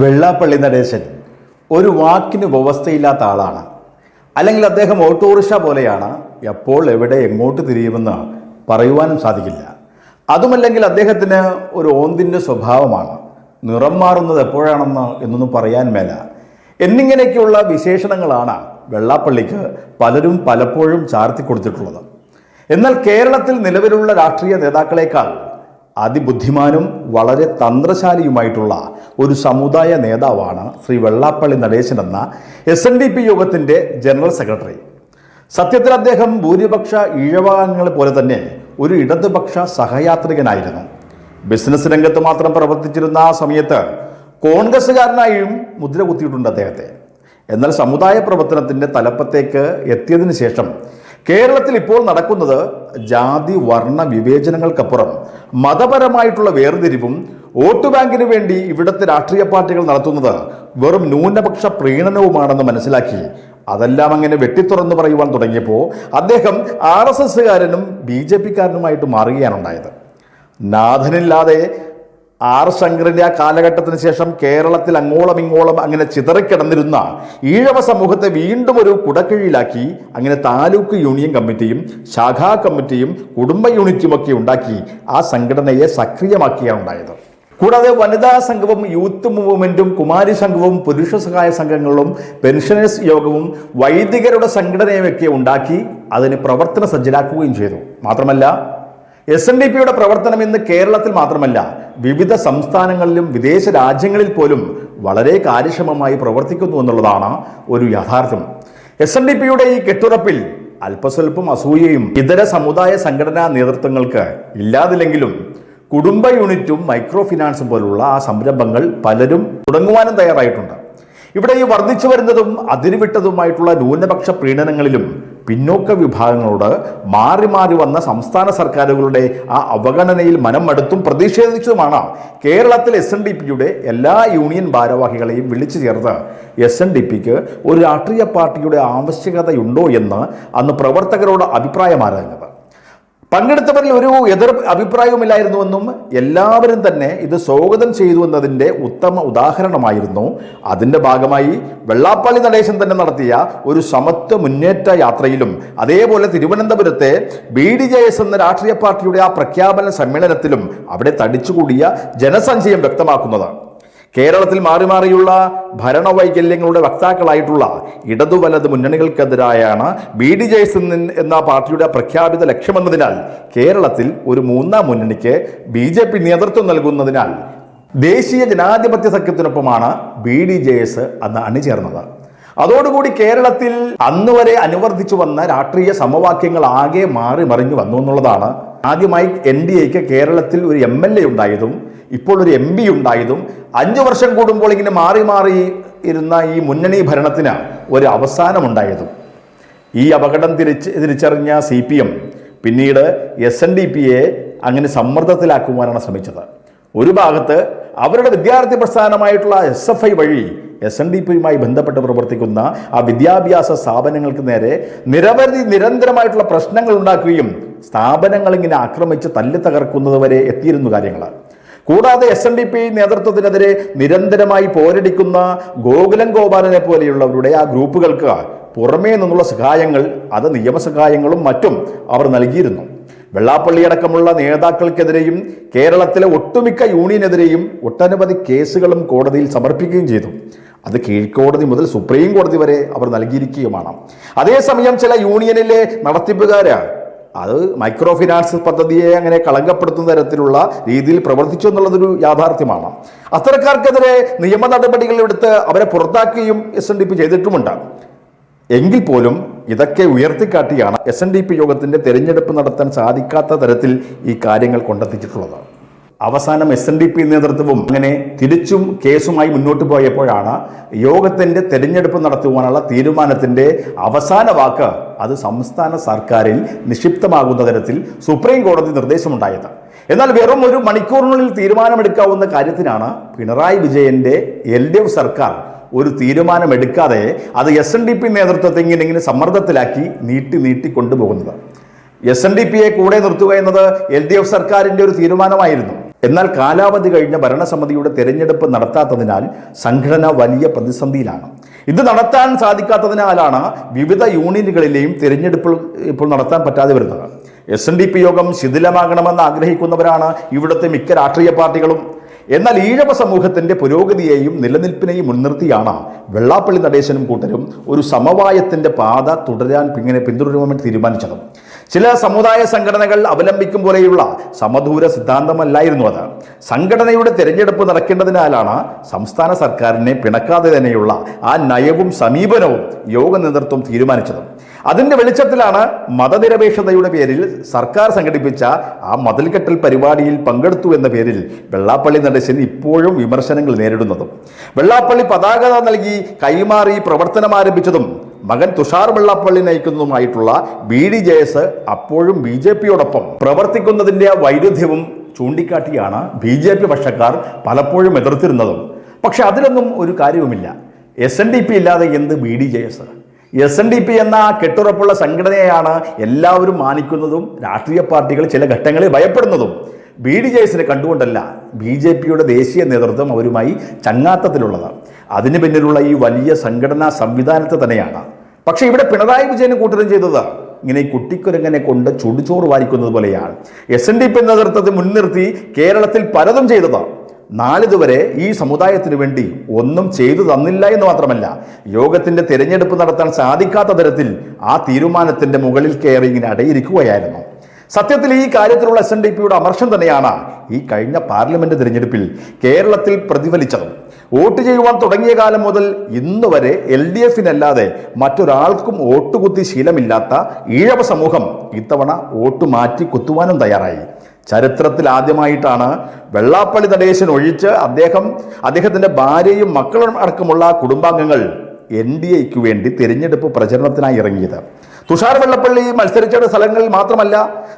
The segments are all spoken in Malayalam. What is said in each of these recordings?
വെള്ളാപ്പള്ളി നടേശൻ ഒരു വാക്കിന് വ്യവസ്ഥയില്ലാത്ത ആളാണ്. അല്ലെങ്കിൽ അദ്ദേഹം ഓട്ടോറിക്ഷ പോലെയാണ്, എപ്പോൾ എവിടെ എങ്ങോട്ട് തിരിയുമെന്ന് പറയുവാനും സാധിക്കില്ല. അതുമല്ലെങ്കിൽ അദ്ദേഹത്തിന് ഒരു ഓന്തിൻ്റെ സ്വഭാവമാണ്, നിറം മാറുന്നത് എപ്പോഴാണെന്ന് എന്നൊന്നും പറയാൻ മേല. എന്നിങ്ങനെയൊക്കെയുള്ള വിശേഷണങ്ങളാണ് വെള്ളാപ്പള്ളിക്ക് പലരും പലപ്പോഴും ചാർത്തി കൊടുത്തിട്ടുള്ളത്. എന്നാൽ കേരളത്തിൽ നിലവിലുള്ള രാഷ്ട്രീയ നേതാക്കളെക്കാൾ അതിബുദ്ധിമാനും വളരെ തന്ത്രശാലിയുമായിട്ടുള്ള ഒരു സമുദായ നേതാവാണ് ശ്രീ വെള്ളാപ്പള്ളി നടേശൻ എന്ന SNDP യോഗത്തിൻ്റെ ജനറൽ സെക്രട്ടറി. സത്യത്തിൽ അദ്ദേഹം ഭൂരിപക്ഷ ഈഴവാംഗങ്ങളെ പോലെ തന്നെ ഒരു ഇടതുപക്ഷ സഹയാത്രികനായിരുന്നു. ബിസിനസ് രംഗത്ത് മാത്രം പ്രവർത്തിച്ചിരുന്ന ആ സമയത്ത് കോൺഗ്രസ്സുകാരനായും മുദ്ര കുത്തിയിട്ടുണ്ട് അദ്ദേഹത്തെ. എന്നാൽ സമുദായ പ്രവർത്തനത്തിൻ്റെ തലപ്പത്തേക്ക് എത്തിയതിനു ശേഷം കേരളത്തിൽ ഇപ്പോൾ നടക്കുന്നത് ജാതി വർണ്ണ വിവേചനങ്ങൾക്കപ്പുറം മതപരമായിട്ടുള്ള വേർതിരിവും വോട്ട് ബാങ്കിന് വേണ്ടി ഇവിടുത്തെ രാഷ്ട്രീയ പാർട്ടികൾ നടത്തുന്നത് വെറും ന്യൂനപക്ഷ പ്രീണനവുമാണെന്ന് മനസ്സിലാക്കി അതെല്ലാം അങ്ങനെ വെട്ടിത്തുറന്ന് പറയുവാൻ തുടങ്ങിയപ്പോൾ അദ്ദേഹം RSSകാരനും BJPക്കാരനുമായിട്ട് മാറുകയാണുണ്ടായത്. നാഥനില്ലാതെ ശങ്കരന്റെ ആ കാലഘട്ടത്തിന് ശേഷം കേരളത്തിൽ അങ്ങോളം ഇങ്ങോളം അങ്ങനെ ചിതറിക്കിടന്നിരുന്ന ഈഴവ സമൂഹത്തെ വീണ്ടും ഒരു കുടക്കീഴിലാക്കി അങ്ങനെ താലൂക്ക് യൂണിയൻ കമ്മിറ്റിയും ശാഖാ കമ്മിറ്റിയും കുടുംബ യൂണിറ്റുമൊക്കെ ഉണ്ടാക്കി ആ സംഘടനയെ സക്രിയമാക്കിയാണ് ഉണ്ടായത്. കൂടാതെ വനിതാ സംഘവും യൂത്ത് മൂവ്മെന്റും കുമാരി സംഘവും പുരുഷ സഹായ സംഘങ്ങളും പെൻഷനേഴ്സ് യോഗവും വൈദികരുടെ സംഘടനയുമൊക്കെ ഉണ്ടാക്കി അതിന് പ്രവർത്തന സജ്ജരാക്കുകയും ചെയ്തു. മാത്രമല്ല SNDPയുടെ പ്രവർത്തനം ഇന്ന് കേരളത്തിൽ മാത്രമല്ല വിവിധ സംസ്ഥാനങ്ങളിലും വിദേശ രാജ്യങ്ങളിൽ പോലും വളരെ കാര്യക്ഷമമായി പ്രവർത്തിക്കുന്നു എന്നുള്ളതാണ് ഒരു യാഥാർത്ഥ്യം. SNDPയുടെ ഈ കെട്ടുറപ്പിൽ അല്പസ്വല്പം അസൂയയും ഇതര സമുദായ സംഘടനാ നേതൃത്വങ്ങൾക്ക് ഇല്ലാതില്ലെങ്കിലും കുടുംബ യൂണിറ്റും മൈക്രോ ഫിനാൻസും പോലുള്ള ആ സംരംഭങ്ങൾ പലരും തുടങ്ങുവാനും തയ്യാറായിട്ടുണ്ട്. ഇവിടെ ഈ വർദ്ധിച്ചു വരുന്നതും അതിരുവിട്ടതുമായിട്ടുള്ള ന്യൂനപക്ഷ പ്രീണനങ്ങളിലും പിന്നോക്ക വിഭാഗങ്ങളോട് മാറി മാറി വന്ന സംസ്ഥാന സർക്കാരുകളുടെ ആ അവഗണനയിൽ മനം മടുത്തും പ്രതിഷേധിച്ചതുമാണ് കേരളത്തിൽ SNDPയുടെ എല്ലാ യൂണിയൻ ഭാരവാഹികളെയും വിളിച്ചു ചേർത്ത് SNDPക്ക് ഒരു രാഷ്ട്രീയ പാർട്ടിയുടെ ആവശ്യകതയുണ്ടോ എന്ന് അന്ന് പ്രവർത്തകരോട് അഭിപ്രായം ആരാഞ്ഞത്. പങ്കെടുത്തവരിൽ ഒരു എതിർ അഭിപ്രായവുമില്ലായിരുന്നുവെന്നും എല്ലാവരും തന്നെ ഇത് സ്വാഗതം ചെയ്തു എന്നതിൻ്റെ ഉത്തമ ഉദാഹരണമായിരുന്നു. അതിൻ്റെ ഭാഗമായി വെള്ളാപ്പള്ളി നടേശൻ തന്നെ നടത്തിയ ഒരു സമത്വ മുന്നേറ്റ യാത്രയിലും അതേപോലെ തിരുവനന്തപുരത്തെ BDJS എന്ന രാഷ്ട്രീയ പാർട്ടിയുടെ ആ പ്രഖ്യാപന സമ്മേളനത്തിലും അവിടെ തടിച്ചുകൂടിയ ജനസഞ്ചയം വ്യക്തമാക്കുന്നത്. കേരളത്തിൽ മാറി മാറിയുള്ള ഭരണവൈകല്യങ്ങളുടെ വക്താക്കളായിട്ടുള്ള ഇടതു വലത് മുന്നണികൾക്കെതിരായാണ് BDJS എന്ന പാർട്ടിയുടെ പ്രഖ്യാപിത ലക്ഷ്യമെന്നതിനാൽ കേരളത്തിൽ ഒരു മൂന്നാം മുന്നണിക്ക് BJP നേതൃത്വം നൽകുന്നതിനാൽ ദേശീയ ജനാധിപത്യ സഖ്യത്തിനൊപ്പമാണ് BDJS അന്ന് അണിചേർന്നത്. അതോടുകൂടി കേരളത്തിൽ അന്നുവരെ അനുവർത്തിച്ചു വന്ന രാഷ്ട്രീയ സമവാക്യങ്ങൾ ആകെ മാറി മറിഞ്ഞു വന്നു എന്നുള്ളതാണ്. ആദ്യമായി NDAക്ക് കേരളത്തിൽ ഒരു MLA ഉണ്ടായതും ഇപ്പോൾ ഒരു MP ഉണ്ടായതും 5 വർഷം കൂടുമ്പോൾ ഇങ്ങനെ മാറി മാറി ഇരുന്ന ഈ മുന്നണി ഭരണത്തിന് ഒരു അവസാനമുണ്ടായതും ഈ അപകടം തിരിച്ചറിഞ്ഞ CPM പിന്നീട് SNDPയെ അങ്ങനെ സമ്മർദ്ദത്തിലാക്കുവാനാണ് ശ്രമിച്ചത്. ഒരു ഭാഗത്ത് അവരുടെ വിദ്യാർത്ഥി പ്രസ്ഥാനമായിട്ടുള്ള SFI വഴി SNDPയുമായി ബന്ധപ്പെട്ട് പ്രവർത്തിക്കുന്ന ആ വിദ്യാഭ്യാസ സ്ഥാപനങ്ങൾക്ക് നേരെ നിരന്തരമായിട്ടുള്ള പ്രശ്നങ്ങൾ ഉണ്ടാക്കുകയും സ്ഥാപനങ്ങൾ ഇങ്ങനെ ആക്രമിച്ച് തല്ലി തകർക്കുന്നത് വരെ എത്തിയിരുന്നു കാര്യങ്ങൾ. കൂടാതെ SNDP നേതൃത്വത്തിനെതിരെ നിരന്തരമായി പോരടിക്കുന്ന ഗോകുലം ഗോപാലനെ പോലെയുള്ളവരുടെ ആ ഗ്രൂപ്പുകൾക്ക് പുറമേ നിന്നുള്ള സഹായങ്ങൾ, അത് നിയമസഹായങ്ങളും മറ്റും അവർ നൽകിയിരുന്നു. വെള്ളാപ്പള്ളി അടക്കമുള്ള നേതാക്കൾക്കെതിരെയും കേരളത്തിലെ ഒട്ടുമിക്ക യൂണിയനെതിരെയും ഒട്ടനവധി കേസുകളും കോടതിയിൽ സമർപ്പിക്കുകയും ചെയ്തു. അത് കീഴ്ക്കോടതി മുതൽ സുപ്രീം കോടതി വരെ അവർ നൽകിയിരിക്കുകയുമാണ്. അതേസമയം ചില യൂണിയനിലെ നടത്തിപ്പുകാര് അത് മൈക്രോ ഫിനാൻസ് പദ്ധതിയെ അങ്ങനെ കളങ്കപ്പെടുത്തുന്ന തരത്തിലുള്ള രീതിയിൽ പ്രവർത്തിച്ചു എന്നുള്ളതൊരു യാഥാർത്ഥ്യമാണ്. അത്തരക്കാർക്കെതിരെ നിയമ നടപടികൾ എടുത്ത് അവരെ പുറത്താക്കുകയും SNDP ചെയ്തിട്ടുമുണ്ട്. എങ്കിൽ പോലും ഇതൊക്കെ ഉയർത്തിക്കാട്ടിയാണ് SNDP യോഗത്തിൻ്റെ തെരഞ്ഞെടുപ്പ് നടത്താൻ സാധിക്കാത്ത തരത്തിൽ ഈ കാര്യങ്ങൾ കൊണ്ടെത്തിച്ചിട്ടുള്ളത്. അവസാനം SNDP നേതൃത്വവും അങ്ങനെ തിരിച്ചും കേസുമായി മുന്നോട്ട് പോയപ്പോഴാണ് യോഗത്തിൻ്റെ തെരഞ്ഞെടുപ്പ് നടത്തുവാനുള്ള തീരുമാനത്തിൻ്റെ അവസാന വാക്ക് അത് സംസ്ഥാന സർക്കാരിൽ നിക്ഷിപ്തമാകുന്ന തരത്തിൽ സുപ്രീം കോടതി നിർദ്ദേശമുണ്ടായത്. എന്നാൽ വെറും ഒരു മണിക്കൂറിനുള്ളിൽ തീരുമാനമെടുക്കാവുന്ന കാര്യത്തിനാണ് പിണറായി വിജയന്റെ LDF സർക്കാർ ഒരു തീരുമാനമെടുക്കാതെ അത് SNDP നേതൃത്വത്തെ ഇങ്ങനെ സമ്മർദ്ദത്തിലാക്കി നീട്ടി കൊണ്ടുപോകുന്നത്. SNDPയെ കൂടെ നിർത്തുക എന്നത് LDF സർക്കാരിൻ്റെ ഒരു തീരുമാനമായിരുന്നു. എന്നാൽ കാലാവധി കഴിഞ്ഞ ഭരണസമിതിയുടെ തെരഞ്ഞെടുപ്പ് നടത്താത്തതിനാൽ സംഘടന വലിയ പ്രതിസന്ധിയിലാണ്. ഇത് നടത്താൻ സാധിക്കാത്തതിനാലാണ് വിവിധ യൂണിയനുകളിലെയും തിരഞ്ഞെടുപ്പ് ഇപ്പോൾ നടത്താൻ പറ്റാതെ വരുന്നത്. SNDP യോഗം ശിഥിലമാകണമെന്ന് ആഗ്രഹിക്കുന്നവരാണ് ഇവിടുത്തെ മിക്ക രാഷ്ട്രീയ പാർട്ടികളും. എന്നാൽ ഈഴവ സമൂഹത്തിന്റെ പുരോഗതിയെയും നിലനിൽപ്പിനെയും മുൻനിർത്തിയാണ് വെള്ളാപ്പള്ളി നടേശനും കൂട്ടരും ഒരു സമവായത്തിന്റെ പാത പിന്തുടരുവാൻ തീരുമാനിച്ചത്. ചില സമുദായ സംഘടനകൾ അവലംബിക്കും പോലെയുള്ള സമദൂര സിദ്ധാന്തമല്ലായിരുന്നു അത്. സംഘടനയുടെ തിരഞ്ഞെടുപ്പ് നടക്കേണ്ടതിനാലാണ് സംസ്ഥാന സർക്കാരിനെ പിണക്കാതെ തന്നെയുള്ള ആ നയവും സമീപനവും യോഗ നേതൃത്വം തീരുമാനിച്ചത്. അതിന്റെ വെളിച്ചത്തിലാണ് മതനിരപേക്ഷതയുടെ പേരിൽ സർക്കാർ സംഘടിപ്പിച്ച ആ മതിൽകെട്ടൽ പരിപാടിയിൽ പങ്കെടുത്തു എന്ന പേരിൽ വെള്ളാപ്പള്ളി നടേശൻ ഇപ്പോഴും വിമർശനങ്ങൾ നേരിടുന്നതും. വെള്ളാപ്പള്ളി പതാക നൽകി കൈമാറി പ്രവർത്തനം ആരംഭിച്ചതും മകൻ തുഷാർ വെള്ളാപ്പള്ളി നയിക്കുന്നതുമായിട്ടുള്ള BDJS അപ്പോഴും BJPയോടൊപ്പം പ്രവർത്തിക്കുന്നതിന്റെ വൈരുദ്ധ്യവും ചൂണ്ടിക്കാട്ടിയാണ് BJP പക്ഷക്കാർ പലപ്പോഴും എതിർത്തിരുന്നതും. പക്ഷെ അതിലൊന്നും ഒരു കാര്യവുമില്ല. SNDP ഇല്ലാതെ എന്ത് BDJS? SNDP എന്ന കെട്ടുറപ്പുള്ള സംഘടനയെയാണ് എല്ലാവരും മാനിക്കുന്നതും രാഷ്ട്രീയ പാർട്ടികൾ ചില ഘട്ടങ്ങളിൽ ഭയപ്പെടുന്നതും. BDJSനെ കണ്ടുകൊണ്ടല്ല, BJPയുടെ ദേശീയ നേതൃത്വം അവരുമായി ചങ്ങാത്തത്തിലുള്ളത്. അതിന് പിന്നിലുള്ള ഈ വലിയ സംഘടനാ സംവിധാനത്തെ തന്നെയാണ്. പക്ഷെ ഇവിടെ പിണറായി വിജയനും കൂട്ടരും ചെയ്തത് ഇങ്ങനെ കുട്ടിക്കുരങ്ങനെ കൊണ്ട് ചുടുചോറ് വാരിക്കുന്നത് പോലെയാണ്. SNDP നേതൃത്വത്തെ മുൻനിർത്തി കേരളത്തിൽ പലതും ചെയ്തത്. നാളിതുവരെ ഈ സമുദായത്തിനു വേണ്ടി ഒന്നും ചെയ്തു തന്നില്ല എന്ന് മാത്രമല്ല, യോഗത്തിന്റെ തിരഞ്ഞെടുപ്പ് നടത്താൻ സാധിക്കാത്ത തരത്തിൽ ആ തീരുമാനത്തിന്റെ മുകളിൽ കയറി ഇങ്ങനെ അടയിരിക്കുകയായിരുന്നു. സത്യത്തിൽ ഈ കാര്യത്തിലുള്ള SNDPയുടെ അമർഷം തന്നെയാണ് ഈ കഴിഞ്ഞ പാർലമെന്റ് തിരഞ്ഞെടുപ്പിൽ കേരളത്തിൽ പ്രതിഫലിച്ചത്. വോട്ട് ചെയ്യുവാൻ തുടങ്ങിയ കാലം മുതൽ ഇന്ന് വരെ LDFനല്ലാതെ മറ്റൊരാൾക്കും വോട്ടുകുത്തി ശീലമില്ലാത്ത ഈഴവ സമൂഹം ഇത്തവണ വോട്ട് മാറ്റി കുത്തുവാനും തയ്യാറായി. ചരിത്രത്തിൽ ആദ്യമായിട്ടാണ് വെള്ളാപ്പള്ളി നടേശൻ ഒഴിച്ച് അദ്ദേഹത്തിന്റെ ഭാര്യയും മക്കളും അടക്കമുള്ള കുടുംബാംഗങ്ങൾ NDAയ്ക്ക് വേണ്ടി തിരഞ്ഞെടുപ്പ് പ്രചരണത്തിനായി ഇറങ്ങിയത്. തുഷാർ വെള്ളാപ്പള്ളി മത്സരിച്ച സ്ഥലങ്ങളിൽ മാത്രമല്ല,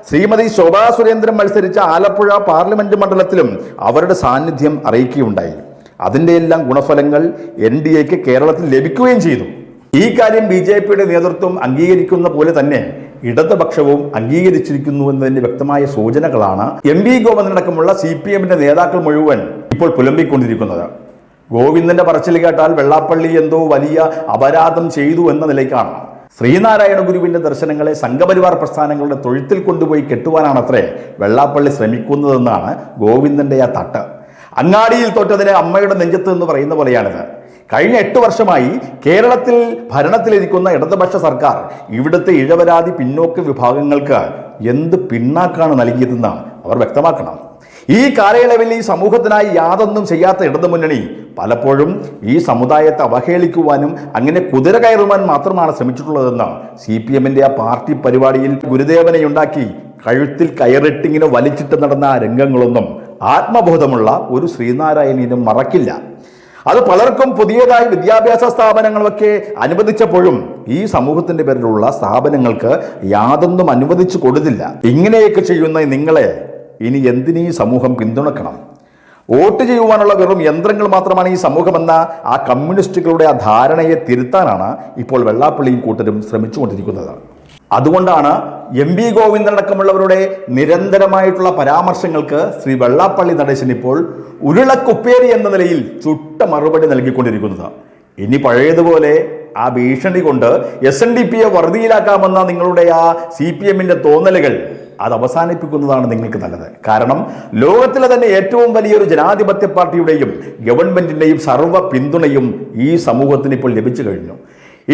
ശ്രീമതി ശോഭാ സുരേന്ദ്രൻ മത്സരിച്ച ആലപ്പുഴ പാർലമെന്റ് മണ്ഡലത്തിലും അവരുടെ സാന്നിധ്യം അറിയിക്കുകയുണ്ടായി. അതിൻ്റെ എല്ലാം ഗുണഫലങ്ങൾ NDAയ്ക്ക് കേരളത്തിൽ ലഭിക്കുകയും ചെയ്തു. ഈ കാര്യം BJPയുടെ നേതൃത്വം അംഗീകരിക്കുന്ന പോലെ തന്നെ ഇടതുപക്ഷവും അംഗീകരിച്ചിരിക്കുന്നു എന്നതിന്റെ വ്യക്തമായ സൂചനകളാണ് MV ഗോവിന്ദനടക്കമുള്ള CPMന്റെ നേതാക്കൾ മുഴുവൻ ഇപ്പോൾ പുലമ്പിക്കൊണ്ടിരിക്കുന്നത്. ഗോവിന്ദന്റെ പറച്ചിൽ കേട്ടാൽ വെള്ളാപ്പള്ളി എന്തോ വലിയ അപരാധം ചെയ്തു എന്ന നിലയ്ക്കാണ്. ശ്രീനാരായണ ഗുരുവിന്റെ ദർശനങ്ങളെ സംഘപരിവാർ പ്രസ്ഥാനങ്ങളുടെ തൊഴുത്തിൽ കൊണ്ടുപോയി കെട്ടുവാനാണത്രേ വെള്ളാപ്പള്ളി ശ്രമിക്കുന്നതെന്നാണ് ഗോവിന്ദന്റെ ആ തട്ട്. അങ്ങാടിയിൽ തോറ്റതിന് അമ്മയുടെ നെഞ്ചത്ത് എന്ന് പറയുന്ന പോലെയാണിത്. കഴിഞ്ഞ 8 വർഷമായി കേരളത്തിൽ ഭരണത്തിലിരിക്കുന്ന ഇടതുപക്ഷ സർക്കാർ ഇവിടുത്തെ ഇഴവരാതി പിന്നോക്ക വിഭാഗങ്ങൾക്ക് എന്ത് പിണ്ണാക്കാണ് നൽകിയതെന്ന് അവർ വ്യക്തമാക്കണം. ഈ കാലയളവിൽ ഈ സമൂഹത്തിനായി യാതൊന്നും ചെയ്യാത്ത ഇടതുമുന്നണി പലപ്പോഴും ഈ സമുദായത്തെ അവഹേളിക്കുവാനും അങ്ങനെ കുതിര കയറുവാൻ മാത്രമാണ് ശ്രമിച്ചിട്ടുള്ളതെന്ന് CPMന്റെ ആ പാർട്ടി പരിപാടിയിൽ ഗുരുദേവനെയുണ്ടാക്കി കഴുത്തിൽ കയറിട്ടിങ്ങനെ വലിച്ചിട്ട് നടന്ന ആ രംഗങ്ങളൊന്നും ആത്മബോധമുള്ള ഒരു ശ്രീനാരായണീനും മറക്കില്ല. അത് പലർക്കും പുതിയതായി വിദ്യാഭ്യാസ സ്ഥാപനങ്ങളൊക്കെ അനുവദിച്ചപ്പോഴും ഈ സമൂഹത്തിന്റെ പേരിലുള്ള സ്ഥാപനങ്ങൾക്ക് യാതൊന്നും അനുവദിച്ചു കൊടുത്തില്ല. ഇങ്ങനെയൊക്കെ ചെയ്യുന്ന നിങ്ങളെ ഇനി എന്തിനീ സമൂഹം പിന്തുണക്കണം? വോട്ട് ചെയ്യുവാനുള്ള വെറും യന്ത്രങ്ങൾ മാത്രമാണ് ഈ സമൂഹമെന്ന ആ കമ്മ്യൂണിസ്റ്റുകളുടെ ആ ധാരണയെ തിരുത്താനാണ് ഇപ്പോൾ വെള്ളാപ്പള്ളിയും കൂട്ടരും ശ്രമിച്ചുകൊണ്ടിരിക്കുന്നത്. അതുകൊണ്ടാണ് MV ഗോവിന്ദനടക്കമുള്ളവരുടെ നിരന്തരമായിട്ടുള്ള പരാമർശങ്ങൾക്ക് ശ്രീ വെള്ളാപ്പള്ളി നടേശൻ ഇപ്പോൾ ഉരുളക്കുപ്പേരി എന്ന നിലയിൽ ചുട്ട മറുപടി നൽകിക്കൊണ്ടിരിക്കുന്നത്. ഇനി പഴയതുപോലെ ആ ഭീഷണി കൊണ്ട് SNDPയെ വറുതിയിലാക്കാമെന്ന നിങ്ങളുടെ ആ CPMന്റെ തോന്നലുകൾ അത് അവസാനിപ്പിക്കുന്നതാണ് നിങ്ങൾക്ക് നല്ലത്. കാരണം ലോകത്തിലെ തന്നെ ഏറ്റവും വലിയൊരു ജനാധിപത്യ പാർട്ടിയുടെയും ഗവൺമെന്റിന്റെയും സർവ്വ പിന്തുണയും ഈ സമൂഹത്തിന് ഇപ്പോൾ ലഭിച്ചു കഴിഞ്ഞു.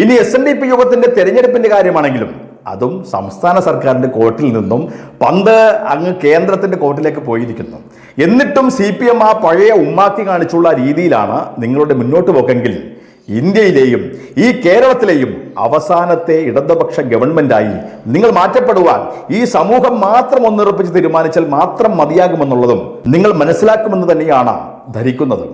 ഇനി SNDP യോഗത്തിന്റെ തെരഞ്ഞെടുപ്പിന്റെ കാര്യമാണെങ്കിലും അതും സംസ്ഥാന സർക്കാരിന്റെ കോർട്ടിൽ നിന്നും പന്ത് അങ്ങ് കേന്ദ്രത്തിന്റെ കോർട്ടിലേക്ക് പോയിരിക്കുന്നു. എന്നിട്ടും CPM ആ പഴയ ഉമ്മാക്കി കാണിച്ചുള്ള രീതിയിലാണ് നിങ്ങളുടെ മുന്നോട്ട് പോക്കെങ്കിൽ ഇന്ത്യയിലെയും ഈ കേരളത്തിലെയും അവസാനത്തെ ഇടതുപക്ഷ ഗവൺമെന്റായി നിങ്ങൾ മാറ്റപ്പെടുവാൻ ഈ സമൂഹം മാത്രം ഒന്നുറപ്പിച്ച് തീരുമാനിച്ചാൽ മാത്രം മതിയാകുമെന്നുള്ളതും നിങ്ങൾ മനസ്സിലാക്കുമെന്ന് തന്നെയാണ് ധരിക്കുന്നത്.